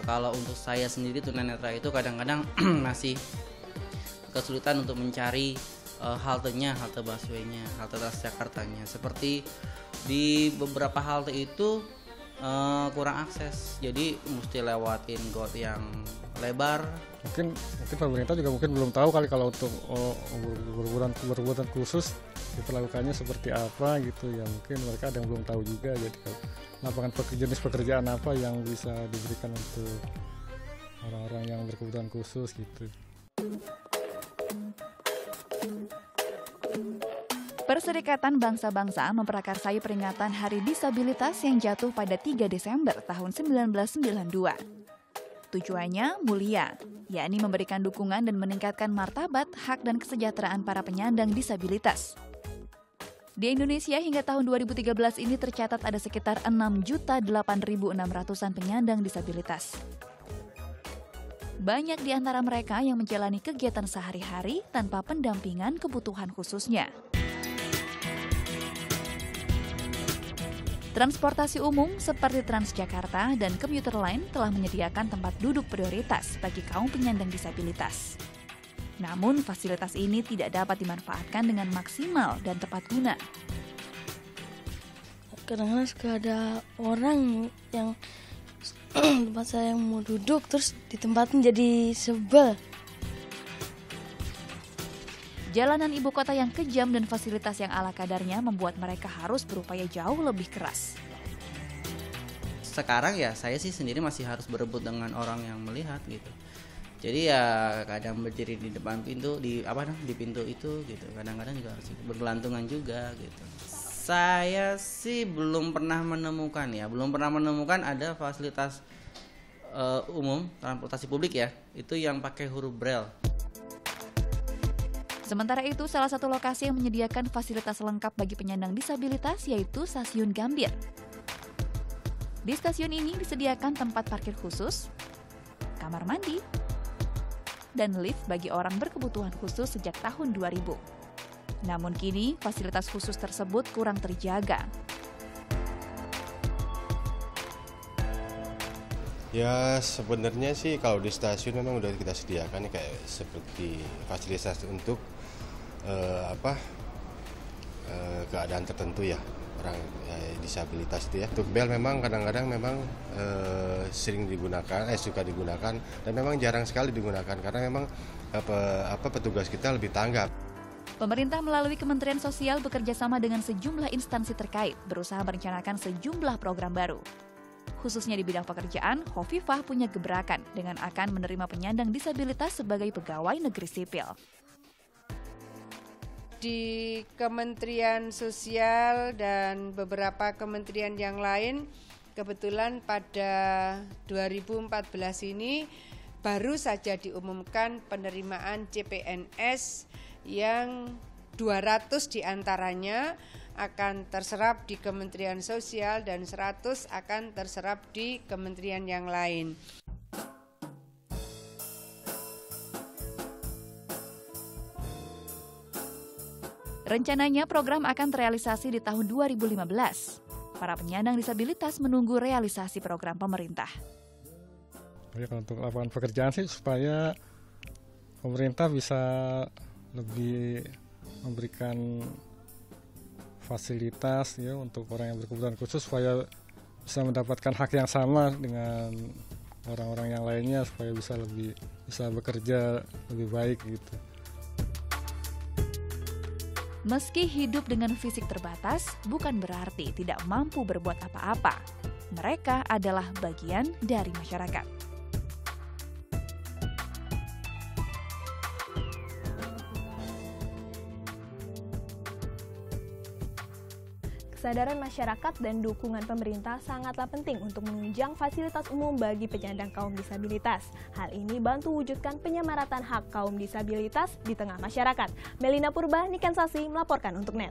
Kalau untuk saya sendiri tunanetra itu kadang-kadang masih kesulitan untuk mencari haltenya, halte busway-nya, halte Transjakartanya. Seperti di beberapa halte itu kurang akses, jadi mesti lewatin got yang lebar. Mungkin pemerintah juga mungkin belum tahu kali kalau untuk berkebutuhan khusus diperlakukannya seperti apa gitu ya, mungkin mereka ada yang belum tahu juga. Jadi lapangan jenis pekerjaan apa yang bisa diberikan untuk orang-orang yang berkebutuhan khusus gitu. Perserikatan Bangsa-Bangsa memprakarsai peringatan Hari Disabilitas yang jatuh pada 3 Desember tahun 1992. Tujuannya mulia, yakni memberikan dukungan dan meningkatkan martabat, hak dan kesejahteraan para penyandang disabilitas. Di Indonesia hingga tahun 2013 ini tercatat ada sekitar 6.008.600-an penyandang disabilitas. Banyak di antara mereka yang menjalani kegiatan sehari-hari tanpa pendampingan kebutuhan khususnya. Transportasi umum seperti Transjakarta dan Komuter Line telah menyediakan tempat duduk prioritas bagi kaum penyandang disabilitas. Namun, fasilitas ini tidak dapat dimanfaatkan dengan maksimal dan tepat guna. Kadang-kadang suka ada orang yang tempat saya mau duduk terus ditempatin jadi sebel. Jalanan ibu kota yang kejam dan fasilitas yang ala kadarnya membuat mereka harus berupaya jauh lebih keras. Sekarang ya saya sih sendiri masih harus berebut dengan orang yang melihat gitu. Jadi ya kadang berdiri di depan pintu, di pintu itu gitu. Kadang-kadang juga harus bergelantungan juga gitu. Saya sih belum pernah menemukan ada fasilitas umum transportasi publik ya, itu yang pakai huruf Braille. Sementara itu, salah satu lokasi yang menyediakan fasilitas lengkap bagi penyandang disabilitas yaitu Stasiun Gambir. Di stasiun ini disediakan tempat parkir khusus, kamar mandi, dan lift bagi orang berkebutuhan khusus sejak tahun 2000. Namun kini, fasilitas khusus tersebut kurang terjaga. Ya sebenarnya sih kalau di stasiun memang udah kita sediakan ya, kayak seperti fasilitas untuk keadaan tertentu ya, orang disabilitas itu ya. Untuk bel memang kadang-kadang memang sering digunakan, suka digunakan, dan memang jarang sekali digunakan karena memang petugas kita lebih tanggap. Pemerintah melalui Kementerian Sosial bekerja sama dengan sejumlah instansi terkait berusaha merencanakan sejumlah program baru. Khususnya di bidang pekerjaan, Hovifah punya gebrakan dengan akan menerima penyandang disabilitas sebagai pegawai negeri sipil. Di Kementerian Sosial dan beberapa kementerian yang lain, kebetulan pada 2014 ini baru saja diumumkan penerimaan CPNS yang 200 diantaranya akan terserap di Kementerian Sosial dan 100 akan terserap di kementerian yang lain. Rencananya program akan terrealisasi di tahun 2015. Para penyandang disabilitas menunggu realisasi program pemerintah. Ya, kalau untuk lapangan pekerjaan sih supaya pemerintah bisa lebih memberikan fasilitas ya untuk orang yang berkebutuhan khusus supaya bisa mendapatkan hak yang sama dengan orang-orang yang lainnya, supaya bisa bekerja lebih baik gitu. Meski hidup dengan fisik terbatas, bukan berarti tidak mampu berbuat apa-apa. Mereka adalah bagian dari masyarakat. Kesadaran masyarakat dan dukungan pemerintah sangatlah penting untuk menunjang fasilitas umum bagi penyandang kaum disabilitas. Hal ini bantu wujudkan penyamaratan hak kaum disabilitas di tengah masyarakat. Melina Purba, Niken Sasi melaporkan untuk NET.